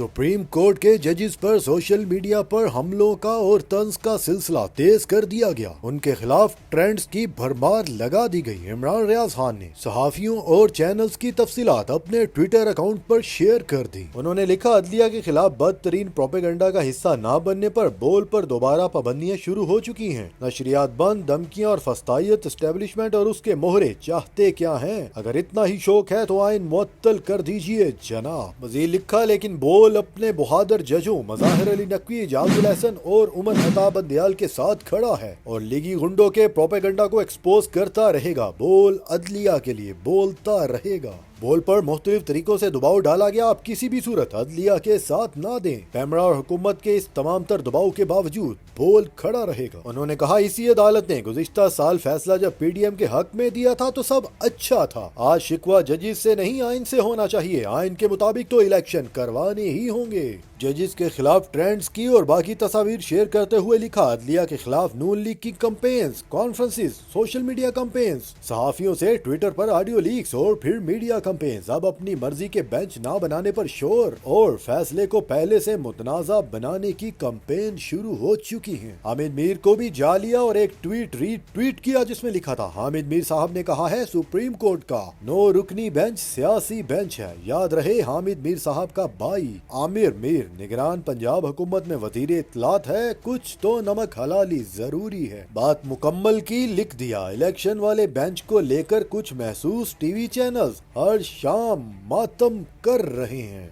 Supreme court के जजेस पर सोशल मीडिया पर हमलों का और तंज का सिलसिला तेज कर दिया गया। उनके खिलाफ ट्रेंड्स की भरमार लगा दी गई। इमरान रियाज खान ने सहाफियों और चैनल्स की तफसीलात अपने ट्विटर अकाउंट पर शेयर कर दी। उन्होंने लिखा, अदलिया के खिलाफ बदतरीन प्रोपेगेंडा का हिस्सा न बनने पर बोल पर दोबारा पाबंदियां शुरू हो चुकी हैं। नशरियात बंद, धमकियां और फस्तायत, एस्टेब्लिशमेंट और उसके मोहरे चाहते क्या हैं? अगर इतना ही शौक है तो आइन मुअत्तल कर दीजिए जनाब। मजीद लिखा, लेकिन बोल अपने बहादुर जजों मज़ाहिर अली नकवी, जाजुल एहसन और उमर अता बंदयाल के साथ खड़ा है और लीगी गुंडों के प्रोपेगेंडा को एक्सपोज करता रहेगा। बोल अदलिया के लिए बोलता रहेगा। बोल पर मुख्तलिफ तरीकों से दबाव डाला गया। आप किसी भी सूरत अदलिया के साथ ना दें। कैमरा और हुकूमत के इस तमाम तर दबाव के बावजूद बोल खड़ा रहेगा। उन्होंने कहा, इसी अदालत ने गुज़िश्ता साल फैसला जब पीडीएम के हक में दिया था तो सब अच्छा था। आज शिकवा जजेस से नहीं आइन से होना चाहिए। आइन के मुताबिक तो इलेक्शन करवाने ही होंगे। जजेस के खिलाफ ट्रेंड्स की और बाकी तस्वीर शेयर करते हुए लिखा, अदलिया के खिलाफ नून लीग की campaigns, conferences, social media campaigns, सहाफियों से ट्विटर पर ऑडियो लीक्स और फिर मीडिया कैंपेन्स। अब अपनी मर्जी के बेंच ना बनने पर शोर और फैसले को पहले से मुतनाज़ा बनाने की कैंपेन शुरू हो चुकी है। हामिद मीर को भी जा लिया और एक ट्वीट रीट्वीट किया जिसमें लिखा था, हामिद मीर साहब ने कहा है सुप्रीम कोर्ट का 9 रुकनी बेंच सियासी बेंच है। याद रहे हामिद मीर साहब का भाई आमिर मीर निगरान पंजाब हुकूमत में वजीर इत्तलात है। कुछ तो नमक हलाली जरूरी है। बात मुकम्मल की लिख दिया। इलेक्शन वाले बेंच को लेकर कुछ महसूस टीवी चैनल्स हर शाम मातम कर रहे हैं।